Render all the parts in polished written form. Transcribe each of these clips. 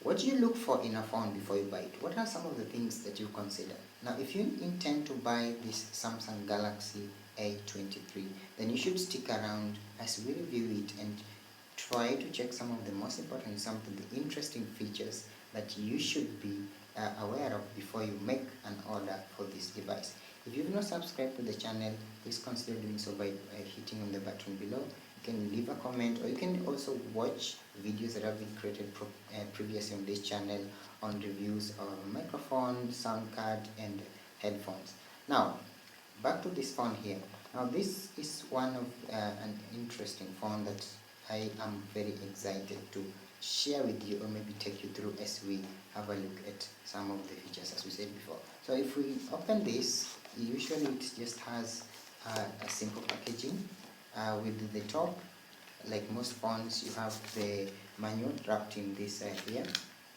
What do you look for in a phone before you buy it? What are some of the things that you consider? Now, if you intend to buy this Samsung Galaxy A23, then you should stick around as we review it and try to check some of the most important, some of the interesting features that you should be aware of before you make an order for this device. If you've not subscribed to the channel, please consider doing so by hitting on the button below. You can leave a comment, or you can also watch videos that have been created previously on this channel on reviews of microphone, sound card and headphones. Now back to this phone here. Now this is one of an interesting phone that I am very excited to share with you, or maybe take you through as we have a look at some of the features as we said before. So if we open this, usually it just has a simple packaging with the top. Like most phones, you have the manual wrapped in this here.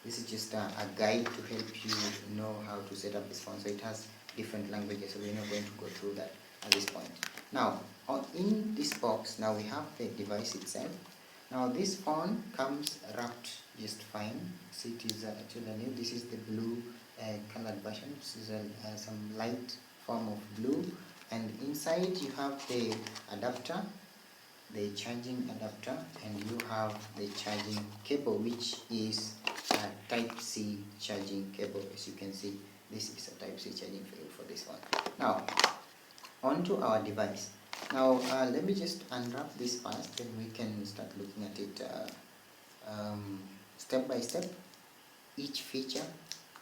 This is just a guide to help you know how to set up this phone. So it has different languages, so we're not going to go through that at this point. Now in this box, now we have the device itself. Now this phone comes wrapped just fine. So it is actually new. This is the blue colored version. This is some light form of blue, and inside you have the adapter, the charging adapter, and you have the charging cable, which is a Type-C charging cable. As you can see, this is a Type-C charging cable for this one. Now onto our device. Now let me just unwrap this first, then we can start looking at it step by step. Each feature,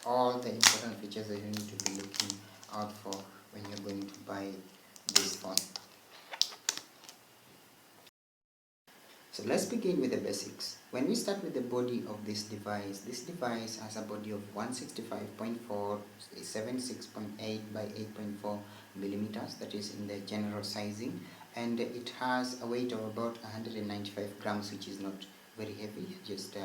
all the important features that you need to be looking out for when you're going to buy this phone. So let's begin with the basics. When we start with the body of this device has a body of 165.4, 76.8 by 8.4 millimeters. That is in the general sizing, and it has a weight of about 195 grams, which is not very heavy, just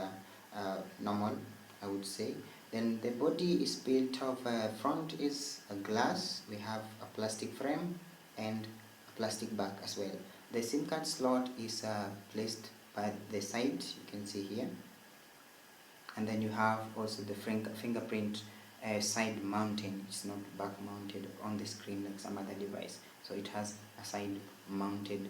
normal, I would say. Then the body is built of front is a glass. We have a plastic frame and a plastic back as well. The SIM card slot is placed by the side, you can see here, and then you have also the fingerprint side mounting. It's not back mounted on the screen like some other device, so it has a side mounted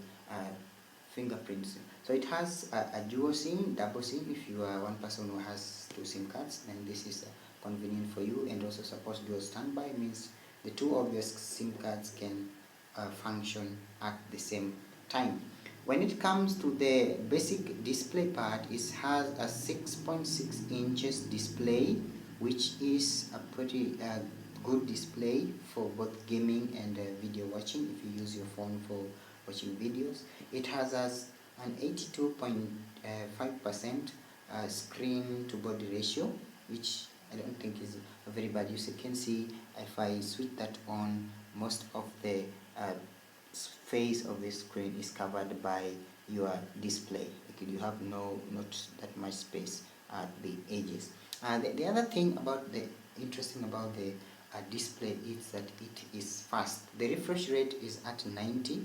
fingerprints. So it has a dual SIM, double SIM. If you are one person who has two SIM cards, then this is convenient for you, and also supports dual standby, means the two of your SIM cards can function at the same time. When it comes to the basic display part, it has a 6.6 inches display, which is a pretty good display for both gaming and video watching. If you use your phone for watching videos, it has an 82.5% screen to body ratio, which I don't think is a very bad use. You can see if I switch that on, most of the face of the screen is covered by your display. You have not that much space at the edges. The other thing about the interesting about the display is that it is fast. The refresh rate is at 90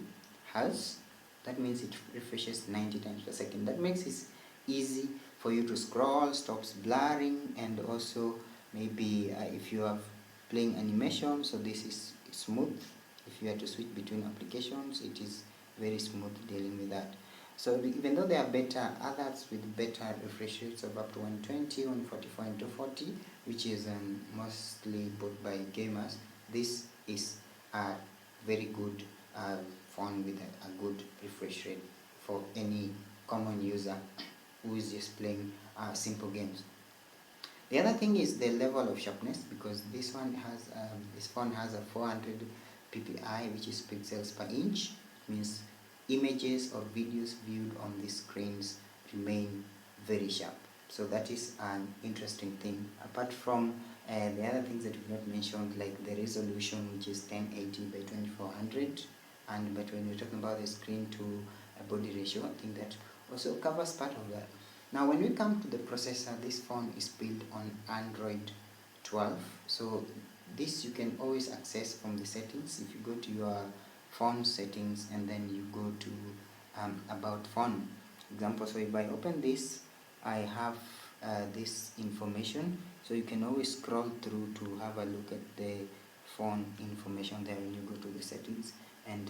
Hz. That means it refreshes 90 times per second. That makes it easy for you to scroll, stops blurring, and also maybe if you are playing animation, so this is smooth. If you have to switch between applications, it is very smooth dealing with that. So even though there are better others with better refresh rates of up to 120, 144 and 240, which is mostly bought by gamers, this is a very good phone with a good refresh rate for any common user who is just playing simple games. The other thing is the level of sharpness, because this phone has a 400 ppi, which is pixels per inch. It means images or videos viewed on the screens remain very sharp. So that is an interesting thing. Apart from the other things that we've not mentioned, like the resolution, which is 1080 by 2400, and but when we're talking about the screen to body ratio, I think that also covers part of that. Now when we come to the processor, this phone is built on Android 12. So this you can always access from the settings. If you go to your phone settings and then you go to about phone example. So if I open this, I have this information, so you can always scroll through to have a look at the phone information there when you go to the settings, and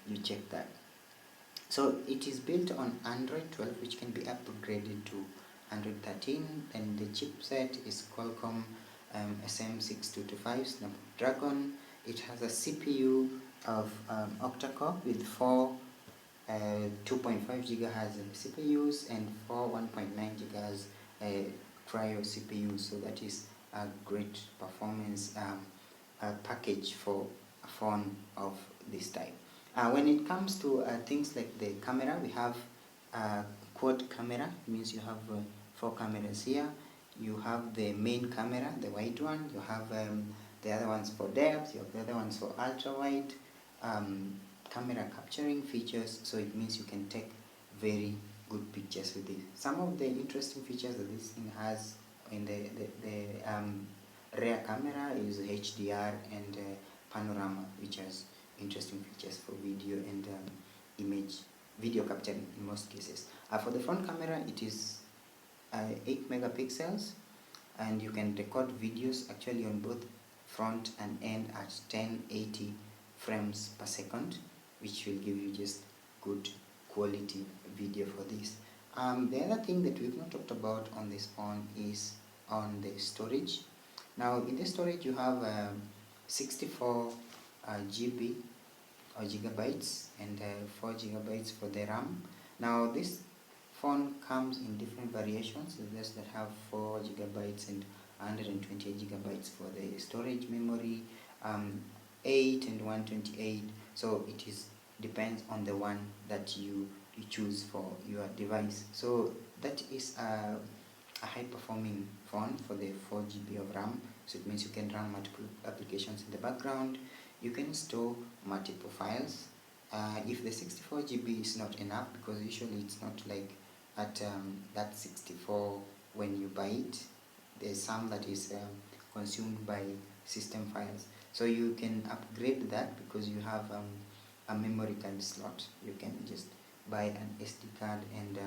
you check that. So it is built on Android 12, which can be upgraded to Android 13, and the chipset is Qualcomm SM6225 Snapdragon. It has a CPU of octa-core with 2.5 gigahertz CPUs and 1.9 gigahertz trio CPUs. So that is a great performance package for a phone of this type. When it comes to things like the camera, we have quad camera. It means you have 4 cameras here. You have the main camera, the wide one. You have the other ones for depth. You have the other ones for ultra wide. Camera capturing features, so it means you can take very good pictures with it. Some of the interesting features that this thing has in the rear camera is HDR and panorama, which has interesting features for video and video capturing in most cases. For the front camera, it is 8 megapixels, and you can record videos actually on both front and end at 1080 frames per second, which will give you just good quality video for this. The other thing that we've not talked about on this phone is on the storage. Now in the storage you have 64 GB or gigabytes and 4 gigabytes for the RAM. Now this phone comes in different variations. There's that have 4 gigabytes and 128 gigabytes for the storage memory, 8 and 128. So it is depends on the one that you choose for your device. So that is a high performing phone for the 4 GB of RAM. So it means you can run multiple applications in the background. You can store multiple files. If the 64 GB is not enough, because usually it's not like at that 64 when you buy it, there's some that is consumed by system files. So you can upgrade that because you have a memory card slot. You can just buy an SD card and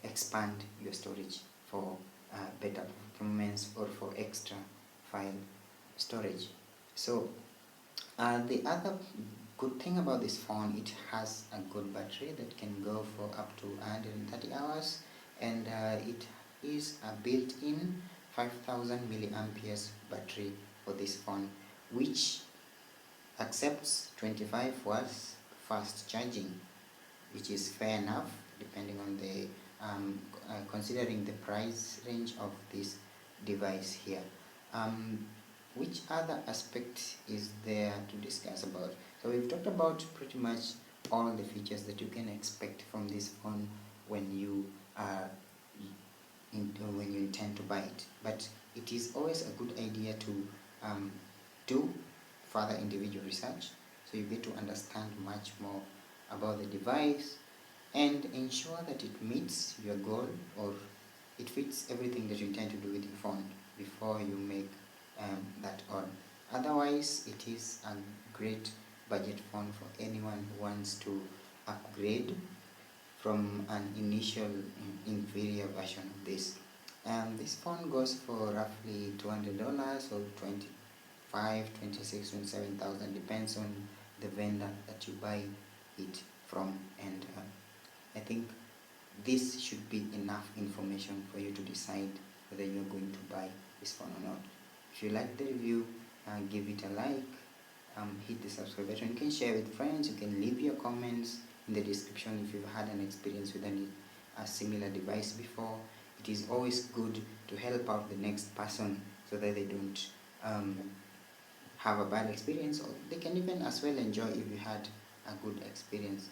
expand your storage for better performance or for extra file storage. So the other good thing about this phone, it has a good battery that can go for up to 130 hours, and it is a built-in 5000 milliamperes battery for this phone, which accepts 25 watts fast charging, which is fair enough depending on the considering the price range of this device here. Which other aspect is there to discuss about? So we've talked about pretty much all the features that you can expect from this phone when you intend to buy it, but it is always a good idea to do further individual research, so you get to understand much more about the device and ensure that it meets your goal or it fits everything that you intend to do with your phone before you make that on. Otherwise, it is a great budget phone for anyone who wants to upgrade from an initial inferior version of this. This phone goes for roughly $200 or 26, 27,000, depends on the vendor that you buy it from, and I think this should be enough information for you to decide whether you're going to buy this phone or not. If you like the review, give it a like, hit the subscribe button. You can share with friends, you can leave your comments in the description if you've had an experience with a similar device before. It is always good to help out the next person so that they don't have a bad experience, or they can even as well enjoy if you had a good experience.